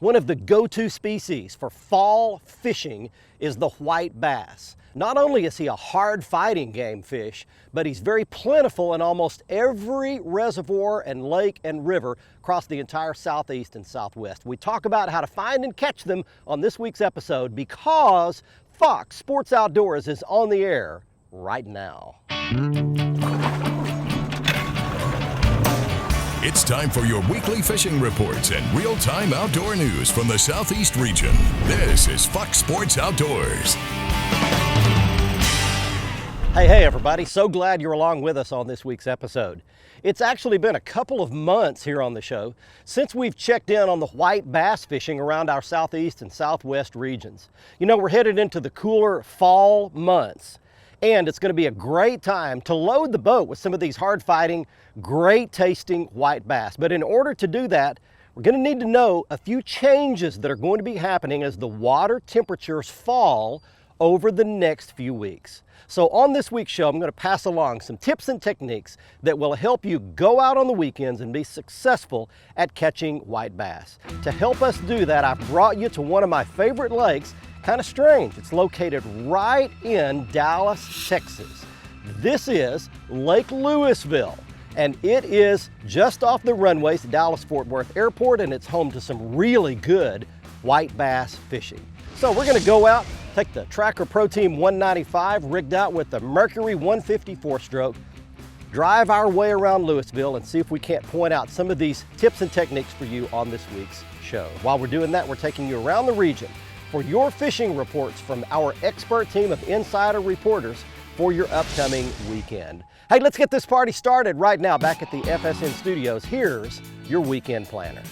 One of the go-to species for fall fishing is the white bass. Not only is he a hard-fighting game fish, but he's very plentiful in almost every reservoir and lake and river across the entire Southeast and Southwest. We talk about how to find and catch them on this week's episode because Fox Sports Outdoors is on the air right now. It's time for your weekly fishing reports and real-time outdoor news from the Southeast region. This is Fox Sports Outdoors. Hey everybody, so glad you're along with us on this week's episode. It's actually been a couple of months here on the show since we've checked in on the white bass fishing around our Southeast and Southwest regions. You know, we're headed into the cooler fall months, and it's going to be a great time to load the boat with some of these hard-fighting, great-tasting white bass. But in order to do that, we're going to need to know a few changes that are going to be happening as the water temperatures fall over the next few weeks. So on this week's show, I'm going to pass along some tips and techniques that will help you go out on the weekends and be successful at catching white bass. To help us do that, I've brought you to one of my favorite lakes. Kind of strange. It's located right in Dallas, Texas. This is Lake Lewisville, and it is just off the runways at Dallas-Fort Worth Airport, and it's home to some really good white bass fishing. So we're going to go out, take the Tracker Pro Team 195 rigged out with the Mercury 154 stroke, drive our way around Lewisville and see if we can't point out some of these tips and techniques for you on this week's show. While we're doing that, we're taking you around the region for your fishing reports from our expert team of insider reporters for your upcoming weekend. Hey, let's get this party started right now back at the FSN studios. Here's your weekend planner.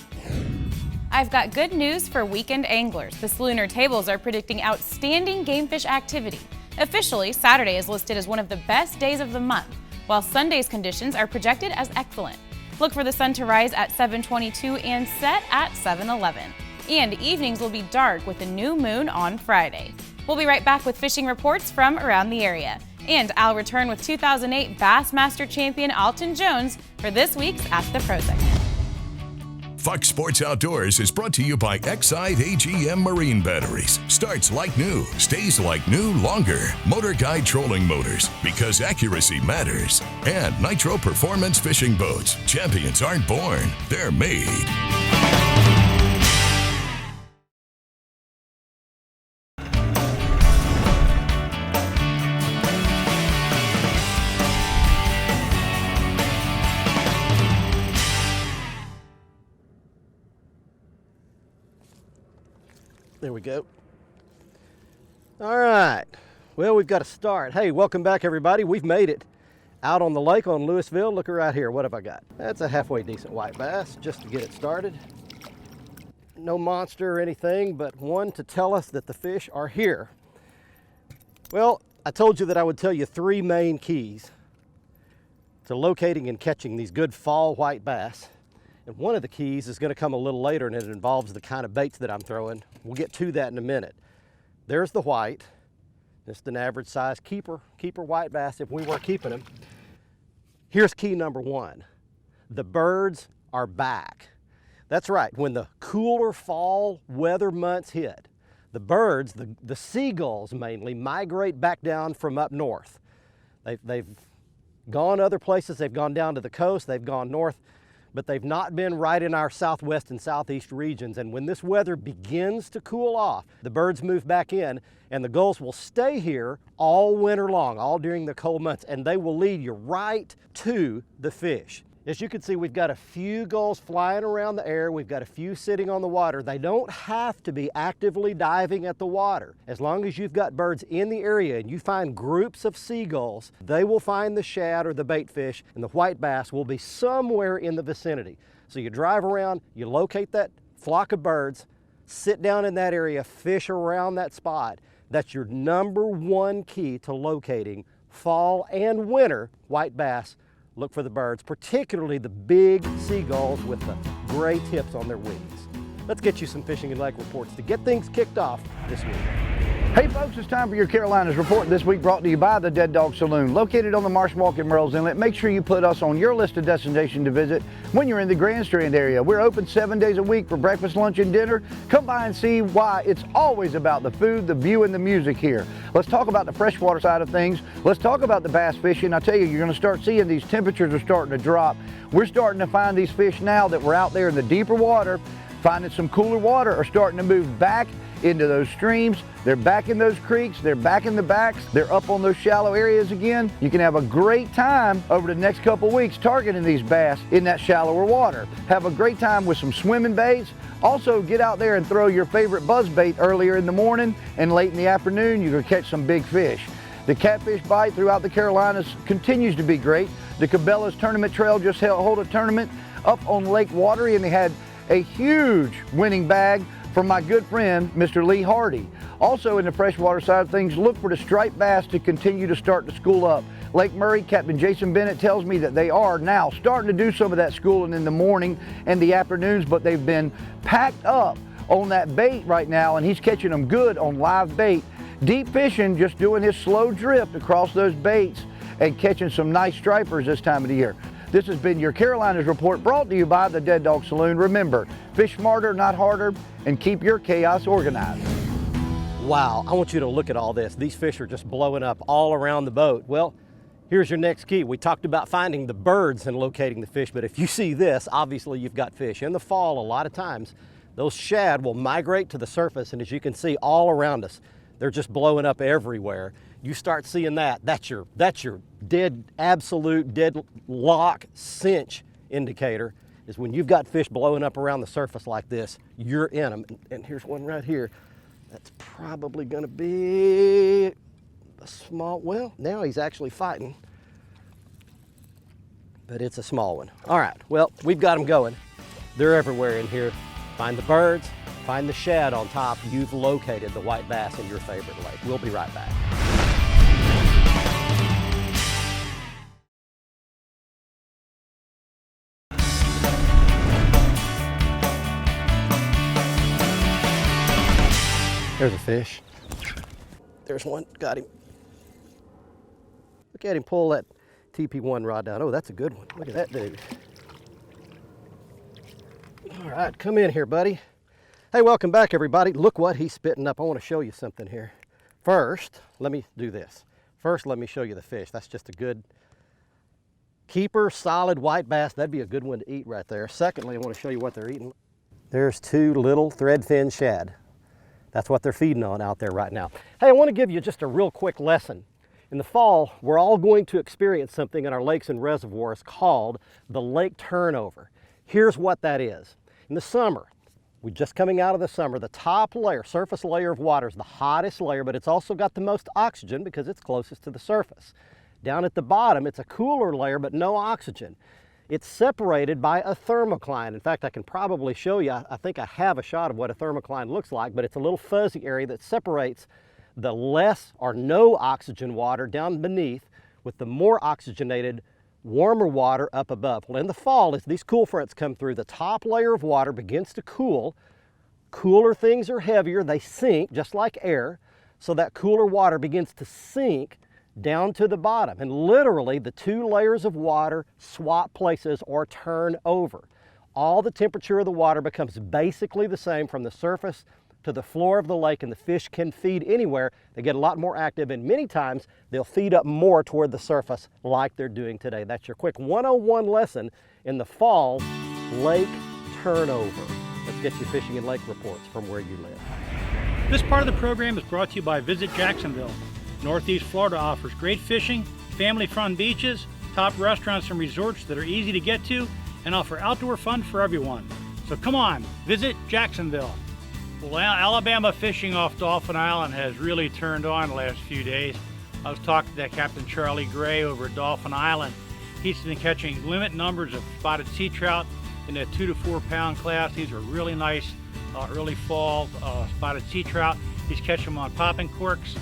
I've got good news for weekend anglers. The Salooner tables are predicting outstanding game fish activity. Officially, Saturday is listed as one of the best days of the month, while Sunday's conditions are projected as excellent. Look for the sun to rise at 7:22 and set at 7:11. And evenings will be dark with a new moon on Friday. We'll be right back with fishing reports from around the area. And I'll return with 2008 Bassmaster champion Alton Jones for this week's Ask the Pro segment. Fox Sports Outdoors is brought to you by Exide AGM Marine Batteries. Starts like new, stays like new longer. Motor Guide Trolling Motors, because accuracy matters. And Nitro Performance Fishing Boats. Champions aren't born, they're made. There we go. All right, well, we've got to start. Hey, welcome back everybody. We've made it out on the lake on Lewisville. Look right here, what have I got? That's a halfway decent white bass, just to get it started. No monster or anything, but one to tell us that the fish are here. Well, I told you that I would tell you three main keys to locating and catching these good fall white bass. And one of the keys is going to come a little later, and it involves the kind of baits that I'm throwing. We'll get to that in a minute. There's the white, just an average size keeper white bass if we were keeping them. Here's key number one. The birds are back. That's right, when the cooler fall weather months hit, the birds, the seagulls mainly, migrate back down from up north. They've gone other places, they've gone down to the coast, they've gone north, but they've not been right in our Southwest and Southeast regions. And when this weather begins to cool off, the birds move back in, and the gulls will stay here all winter long, all during the cold months, and they will lead you right to the fish. As you can see, we've got a few gulls flying around the air. We've got a few sitting on the water. They don't have to be actively diving at the water. As long as you've got birds in the area and you find groups of seagulls, they will find the shad or the bait fish, and the white bass will be somewhere in the vicinity. So you drive around, you locate that flock of birds, sit down in that area, fish around that spot. That's your number one key to locating fall and winter white bass. Look for the birds, particularly the big seagulls with the gray tips on their wings. Let's get you some fishing and lake reports to get things kicked off this week. Hey folks, it's time for your Carolinas Report this week, brought to you by the Dead Dog Saloon. Located on the Marsh Walk in Merle's Inlet, make sure you put us on your list of destinations to visit when you're in the Grand Strand area. We're open 7 days a week for breakfast, lunch, and dinner. Come by and see why it's always about the food, the view, and the music here. Let's talk about the freshwater side of things. Let's talk about the bass fishing. I tell you, you're going to start seeing these temperatures are starting to drop. We're starting to find these fish now that we're out there in the deeper water, finding some cooler water, are starting to move back into those streams. They're back in those creeks, they're back in the backs, they're up on those shallow areas again. You can have a great time over the next couple weeks targeting these bass in that shallower water. Have a great time with some swimming baits. Also get out there and throw your favorite buzz bait earlier in the morning and late in the afternoon. You can catch some big fish. The catfish bite throughout the Carolinas continues to be great. The Cabela's Tournament Trail just held a tournament up on Lake Watery, and they had a huge winning bag from my good friend, Mr. Lee Hardy. Also in the freshwater side of things, look for the striped bass to continue to start to school up. Lake Murray, Captain Jason Bennett tells me that they are now starting to do some of that schooling in the morning and the afternoons, but they've been packed up on that bait right now, and he's catching them good on live bait. Deep fishing, just doing his slow drift across those baits and catching some nice stripers this time of the year. This has been your Carolinas Report, brought to you by the Dead Dog Saloon. Remember, fish smarter, not harder, and keep your chaos organized. Wow, I want you to look at all this. These fish are just blowing up all around the boat. Well, here's your next key. We talked about finding the birds and locating the fish, but if you see this, obviously you've got fish. In the fall, a lot of times, those shad will migrate to the surface, and as you can see all around us, they're just blowing up everywhere. You start seeing that, that's your dead, absolute deadlock cinch indicator, is when you've got fish blowing up around the surface like this, you're in them. And here's one right here. That's probably gonna be a small, well, now he's actually fighting, but it's a small one. All right, well, we've got them going. They're everywhere in here. Find the birds, find the shad on top. You've located the white bass in your favorite lake. We'll be right back. There's a fish. There's one, got him. Look at him pull that TP1 rod down. Oh, that's a good one. Look at that dude. All right, come in here, buddy. Hey, welcome back, everybody. Look what he's spitting up. I want to show you something here. First, let me do this. First, let me show you the fish. That's just a good keeper, solid white bass. That'd be a good one to eat right there. Secondly, I want to show you what they're eating. There's two little threadfin shad. That's what they're feeding on out there right now. Hey, I want to give you just a real quick lesson. In the fall, we're all going to experience something in our lakes and reservoirs called the lake turnover. Here's what that is. In the summer, we're just coming out of the summer, the top layer, surface layer of water is the hottest layer, but it's also got the most oxygen because it's closest to the surface. Down at the bottom, it's a cooler layer, but no oxygen. It's separated by a thermocline. In fact, I can probably show you, I think I have a shot of what a thermocline looks like, but it's a little fuzzy area that separates the less or no oxygen water down beneath with the more oxygenated, warmer water up above. Well, in the fall, as these cool fronts come through, the top layer of water begins to cool. Cooler things are heavier, they sink just like air, so that cooler water begins to sink down to the bottom, and literally the two layers of water swap places or turn over. All the temperature of the water becomes basically the same from the surface to the floor of the lake, and the fish can feed anywhere. They get a lot more active, and many times they'll feed up more toward the surface like they're doing today. That's your quick 101 lesson in the fall lake turnover. Let's get your fishing and lake reports from where you live. This part of the program is brought to you by Visit Jacksonville. Northeast Florida offers great fishing, family-fun beaches, top restaurants and resorts that are easy to get to, and offer outdoor fun for everyone. So come on, visit Jacksonville. Well, Alabama fishing off Dolphin Island has really turned on the last few days. I was talking to Captain Charlie Gray over at Dolphin Island. He's been catching limited numbers of spotted sea trout in that 2 to 4 pound class. These are really nice early fall spotted sea trout. He's catching them on popping corks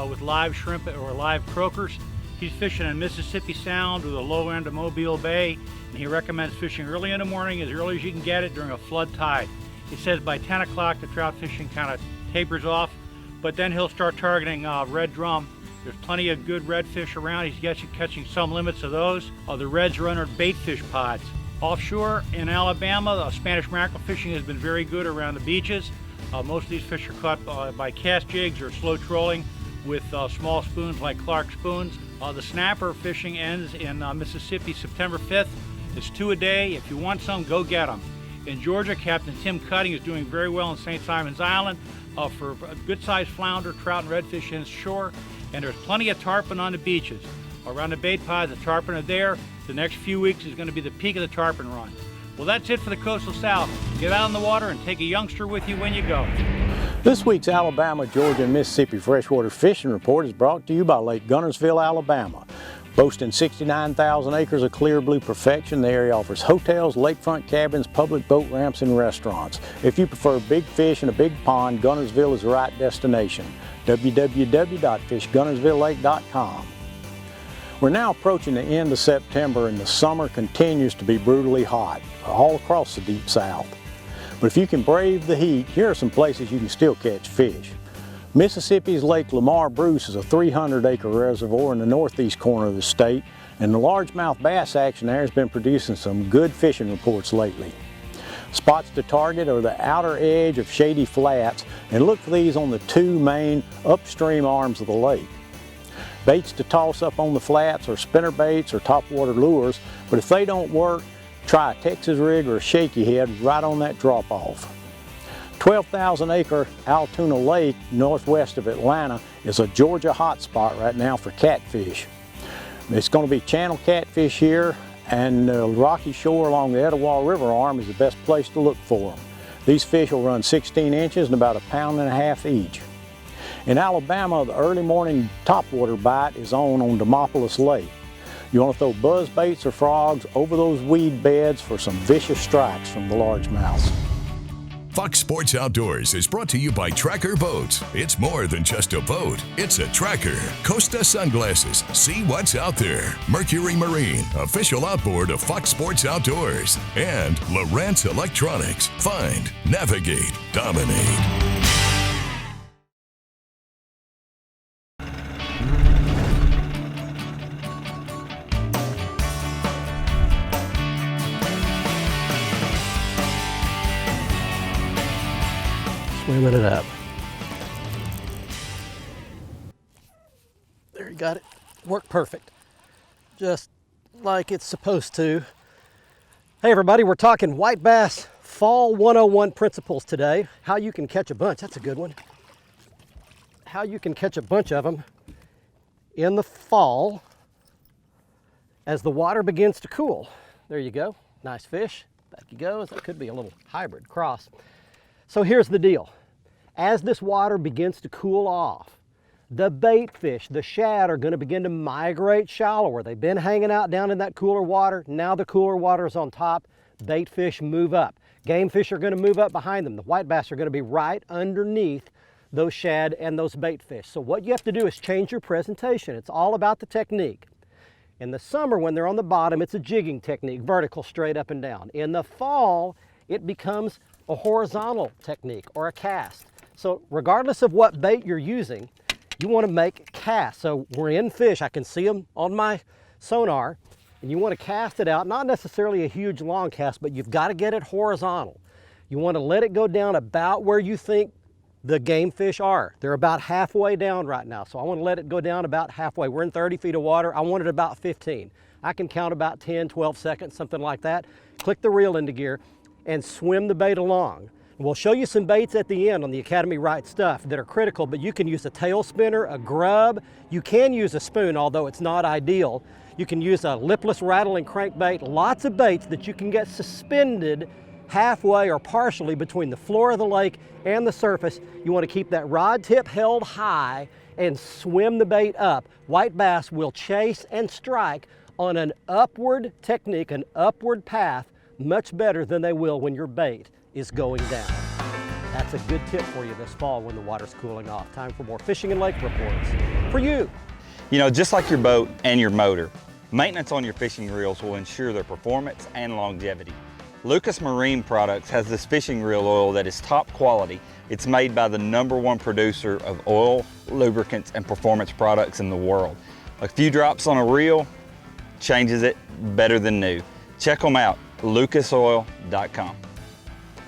with live shrimp or live croakers. He's fishing in Mississippi Sound to the low end of Mobile Bay, and he recommends fishing early in the morning, as early as you can get it during a flood tide. He says by 10 o'clock the trout fishing kind of tapers off, but then he'll start targeting red drum. There's plenty of good redfish around. He's catching some limits of those. The reds are under bait fish pods. Offshore in Alabama, Spanish mackerel fishing has been very good around the beaches. Most of these fish are caught by cast jigs or slow trolling with small spoons like Clark spoons. The snapper fishing ends in Mississippi September 5th. It's 2 a day. If you want some, go get them. In Georgia, Captain Tim Cutting is doing very well in St. Simon's Island for good-sized flounder, trout, and redfish inshore. And there's plenty of tarpon on the beaches. Around the bait pods, the tarpon are there. The next few weeks is going to be the peak of the tarpon run. Well, that's it for the Coastal South. Get out in the water and take a youngster with you when you go. This week's Alabama, Georgia, and Mississippi Freshwater Fishing Report is brought to you by Lake Guntersville, Alabama. Boasting 69,000 acres of clear blue perfection, the area offers hotels, lakefront cabins, public boat ramps, and restaurants. If you prefer big fish and a big pond, Guntersville is the right destination. www.fishguntersvillelake.com. We're now approaching the end of September and the summer continues to be brutally hot all across the Deep South. But if you can brave the heat, here are some places you can still catch fish. Mississippi's Lake Lamar Bruce is a 300-acre reservoir in the northeast corner of the state, and the largemouth bass action there has been producing some good fishing reports lately. Spots to target are the outer edge of shady flats, and look for these on the 2 main upstream arms of the lake. Baits to toss up on the flats are spinner baits or topwater lures, but if they don't work, try a Texas rig or a shaky head right on that drop-off. 12,000-acre Altoona Lake northwest of Atlanta is a Georgia hotspot right now for catfish. It's going to be channel catfish here, and the rocky shore along the Etowah River arm is the best place to look for them. These fish will run 16 inches and about 1.5 pounds each. In Alabama, the early morning topwater bite is on Demopolis Lake. You want to throw buzz baits or frogs over those weed beds for some vicious strikes from the largemouths. Fox Sports Outdoors is brought to you by Tracker Boats. It's more than just a boat, it's a tracker. Costa Sunglasses, see what's out there. Mercury Marine, official outboard of Fox Sports Outdoors. And Lowrance Electronics, find, navigate, dominate. Swimming it up. There, you got it. Worked perfect. Just like it's supposed to. Hey everybody, we're talking white bass fall 101 principles today. How you can catch a bunch, that's a good one. How you can catch a bunch of them in the fall as the water begins to cool. There you go, nice fish. Back he goes, that could be a little hybrid cross. So here's the deal. As this water begins to cool off, the bait fish, the shad, are going to begin to migrate shallower. They've been hanging out down in that cooler water. Now the cooler water is on top. Bait fish move up. Game fish are going to move up behind them. The white bass are going to be right underneath those shad and those bait fish. So what you have to do is change your presentation. It's all about the technique. In the summer, when they're on the bottom, it's a jigging technique, vertical, straight up and down. In the fall, it becomes a horizontal technique or a cast. So regardless of what bait you're using, you want to make casts. So we're in fish, I can see them on my sonar, and you want to cast it out, not necessarily a huge long cast, but you've got to get it horizontal. You want to let it go down about where you think the game fish are. They're about halfway down right now, so I want to let it go down about halfway. We're in 30 feet of water, I want it about 15. I can count about 10, 12 seconds, something like that. Click the reel into gear and swim the bait along. We'll show you some baits at the end on the Academy Right Stuff that are critical, but you can use a tail spinner, a grub. You can use a spoon, although it's not ideal. You can use a lipless rattling crankbait. Lots of baits that you can get suspended halfway or partially between the floor of the lake and the surface. You want to keep that rod tip held high and swim the bait up. White bass will chase and strike on an upward technique, an upward path, much better than they will when your bait is going down. That's a good tip for you this fall when the water's cooling off. Time for more fishing and lake reports for you. You know, just like your boat and your motor, maintenance on your fishing reels will ensure their performance and longevity. Lucas Marine Products has this fishing reel oil that is top quality. It's made by the #1 producer of oil, lubricants, and performance products in the world. A few drops on a reel changes it better than new. Check them out, lucasoil.com.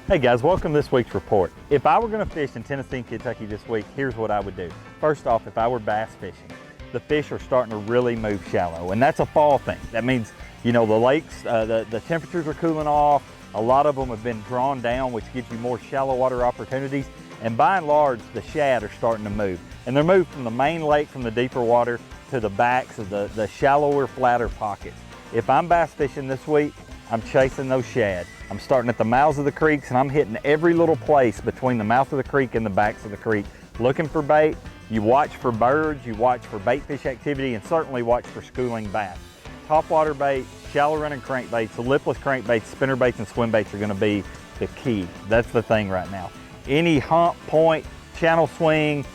Hey guys, welcome to this week's report. If I were going to fish in Tennessee and Kentucky this week, here's what I would do. First off, if I were bass fishing, the fish are starting to really move shallow, and that's a fall thing. That means, you know, the lakes, the temperatures are cooling off. A lot of them have been drawn down, which gives you more shallow water opportunities. And by and large, the shad are starting to move. And they're moved from the main lake, from the deeper water, to the backs of the shallower, flatter pockets. If I'm bass fishing this week, I'm chasing those shad. I'm starting at the mouths of the creeks, and I'm hitting every little place between the mouth of the creek and the backs of the creek, looking for bait. You watch for birds, you watch for bait fish activity, and certainly watch for schooling bass. Topwater bait, shallow running crankbaits, the lipless crankbaits, spinner baits, and swim baits are going to be the key. That's the thing right now. Any hump, point, channel swing,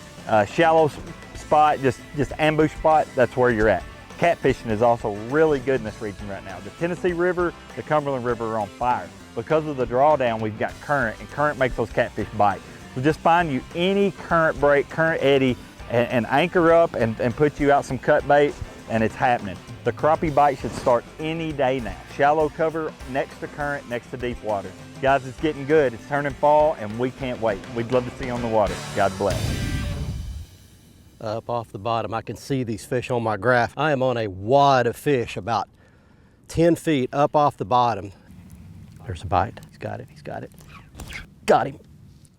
shallow spot, just ambush spot, that's where you're at. Catfishing is also really good in this region right now. The Tennessee River, the Cumberland River are on fire. Because of the drawdown, we've got current, and current makes those catfish bite. So just find you any current break, current eddy, and anchor up and put you out some cut bait, and it's happening. The crappie bite should start any day now. Shallow cover, next to current, next to deep water. Guys, it's getting good. It's turning fall, and we can't wait. We'd love to see you on the water. God bless. Up off the bottom, I can see these fish on my graph. I am on a wad of fish about 10 feet up off the bottom. There's a bite. He's got it. He's got it. Got him.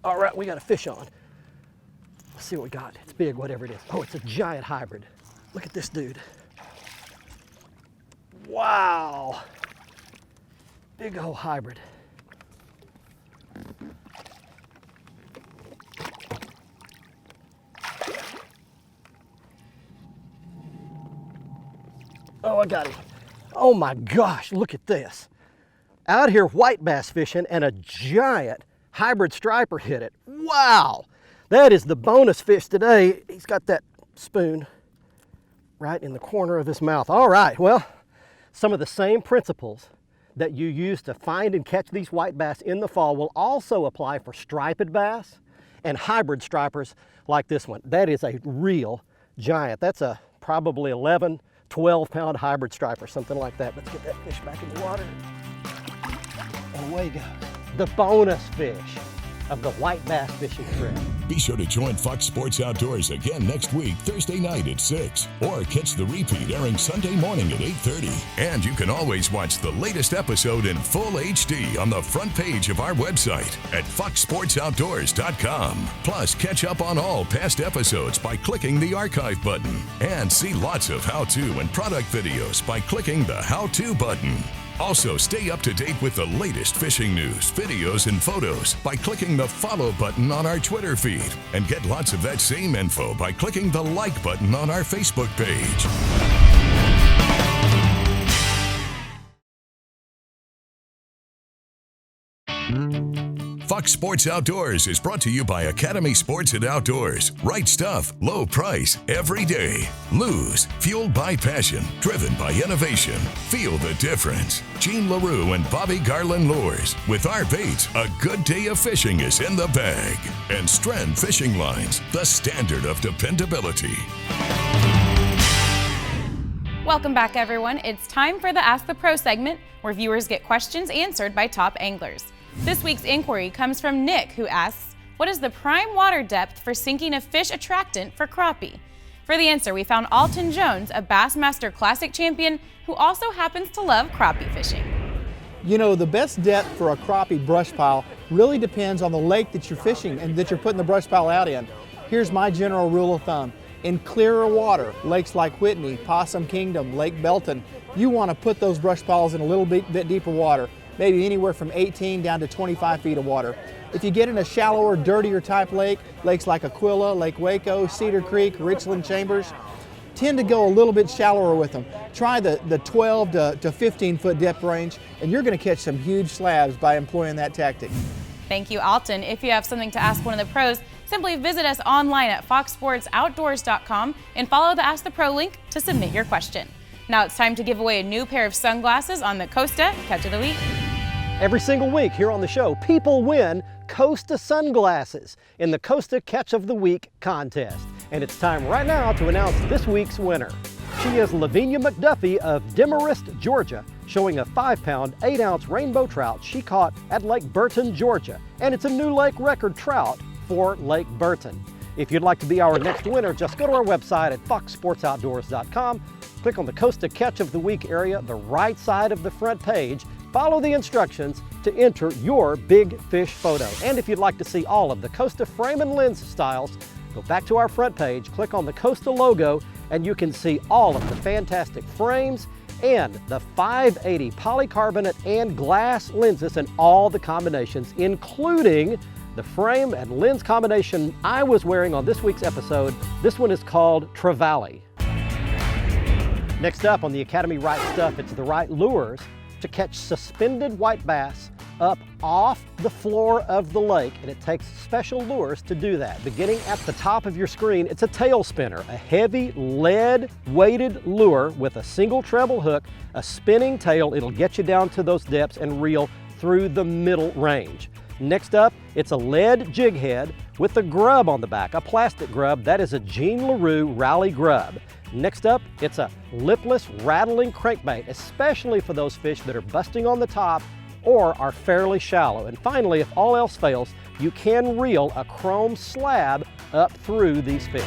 All right, we got a fish on. Let's see what we got. It's big, whatever it is. Oh, it's a giant hybrid. Look at this dude. Wow. Big old hybrid. Oh, I got him. Oh my gosh, look at this. Out here white bass fishing, and a giant hybrid striper hit it. Wow. That is the bonus fish today. He's got that spoon right in the corner of his mouth. All right, well, some of the same principles that you use to find and catch these white bass in the fall will also apply for striped bass and hybrid stripers like this one. That is a real giant. That's a probably 11, 12-pound hybrid striper, something like that. Let's get that fish back in the water. And away goes the bonus fish of the white bass fishing trip. Be sure to join Fox Sports Outdoors again next week, Thursday night at 6, or catch the repeat airing Sunday morning at 8:30. And you can always watch the latest episode in full HD on the front page of our website at foxsportsoutdoors.com. Plus, catch up on all past episodes by clicking the archive button, and see lots of how-to and product videos by clicking the how-to button. Also, stay up to date with the latest fishing news, videos, and photos by clicking the follow button on our Twitter feed. And get lots of that same info by clicking the like button on our Facebook page. Fox Sports Outdoors is brought to you by Academy Sports and Outdoors. Right stuff, low price, every day. Lose, fueled by passion, driven by innovation. Feel the difference. Gene Larue and Bobby Garland Lures. With our baits, a good day of fishing is in the bag. And Strand Fishing Lines, the standard of dependability. Welcome back, everyone. It's time for the Ask the Pro segment, where viewers get questions answered by top anglers. This week's inquiry comes from Nick, who asks, what is the prime water depth for sinking a fish attractant for crappie? For the answer, we found Alton Jones, a Bassmaster Classic champion who also happens to love crappie fishing. You know, the best depth for a crappie brush pile really depends on the lake that you're fishing and that you're putting the brush pile out in. Here's my general rule of thumb. In clearer water, lakes like Whitney, Possum Kingdom, Lake Belton, you want to put those brush piles in a little bit deeper water, maybe anywhere from 18 down to 25 feet of water. If you get in a shallower, dirtier type lake, lakes like Aquila, Lake Waco, Cedar Creek, Richland Chambers, tend to go a little bit shallower with them. Try the 12 to 15 foot depth range, and you're going to catch some huge slabs by employing that tactic. Thank you, Alton. If you have something to ask one of the pros, simply visit us online at foxsportsoutdoors.com and follow the Ask the Pro link to submit your question. Now it's time to give away a new pair of sunglasses on the Costa Catch of the Week. Every single week here on the show, people win Costa sunglasses in the Costa Catch of the Week contest. And it's time right now to announce this week's winner. She is Lavinia McDuffie of Demarest, Georgia, showing a 5-pound, 8-ounce rainbow trout she caught at Lake Burton, Georgia. And it's a new lake record trout for Lake Burton. If you'd like to be our next winner, just go to our website at foxsportsoutdoors.com, click on the Costa Catch of the Week area, the right side of the front page, follow the instructions to enter your big fish photo. And if you'd like to see all of the Costa frame and lens styles, go back to our front page, click on the Costa logo, and you can see all of the fantastic frames and the 580 polycarbonate and glass lenses and all the combinations, including the frame and lens combination I was wearing on this week's episode. This one is called Trevally. Next up on the Academy Right Stuff, it's the right lures to catch suspended white bass up off the floor of the lake, and it takes special lures to do that. Beginning at the top of your screen, it's a tail spinner, a heavy lead weighted lure with a single treble hook, a spinning tail. It'll get you down to those depths and reel through the middle range. Next up, it's a lead jig head with a grub on the back, a plastic grub. That is a Jean Larue Rally grub. Next up, it's a lipless rattling crankbait, especially for those fish that are busting on the top or are fairly shallow. And finally, if all else fails, you can reel a chrome slab up through these fish.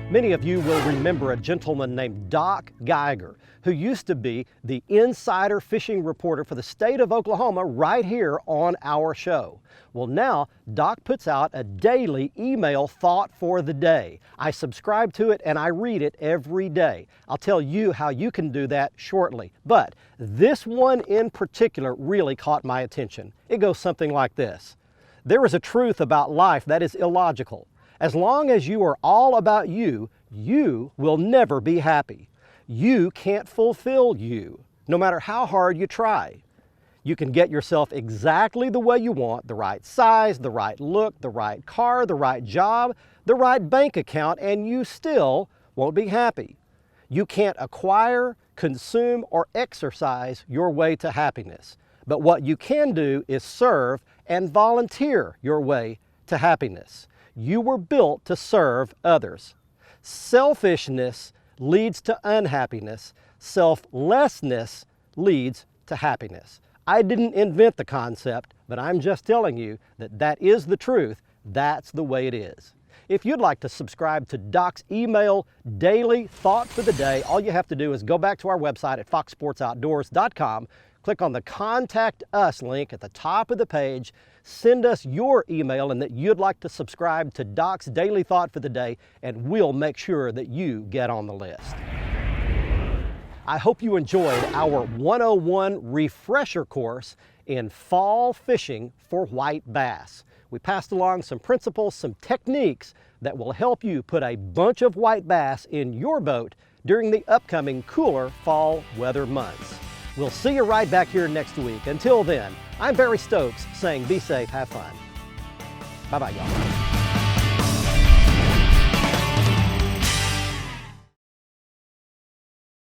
Many of you will remember a gentleman named Doc Geiger, who used to be the insider fishing reporter for the state of Oklahoma right here on our show. Well, now Doc puts out a daily email thought for the day. I subscribe to it and I read it every day. I'll tell you how you can do that shortly. But this one in particular really caught my attention. It goes something like this. There is a truth about life that is illogical. As long as you are all about you, you will never be happy. You can't fulfill you, no matter how hard you try. You can get yourself exactly the way you want, the right size, the right look, the right car, the right job, the right bank account, and you still won't be happy. You can't acquire, consume, or exercise your way to happiness. But what you can do is serve and volunteer your way to happiness. You were built to serve others. Selfishness leads to unhappiness. Selflessness leads to happiness. I didn't invent the concept, but I'm just telling you that that is the truth. That's the way it is. If you'd like to subscribe to Doc's email daily thought for the day, all you have to do is go back to our website at foxsportsoutdoors.com, click on the Contact Us link at the top of the page, send us your email and that you'd like to subscribe to Doc's daily thought for the day, and we'll make sure that you get on the list. I hope you enjoyed our 101 refresher course in fall fishing for white bass. We passed along some principles, some techniques that will help you put a bunch of white bass in your boat during the upcoming cooler fall weather months. We'll see you right back here next week. Until then, I'm Barry Stokes saying be safe, have fun. Bye-bye, y'all.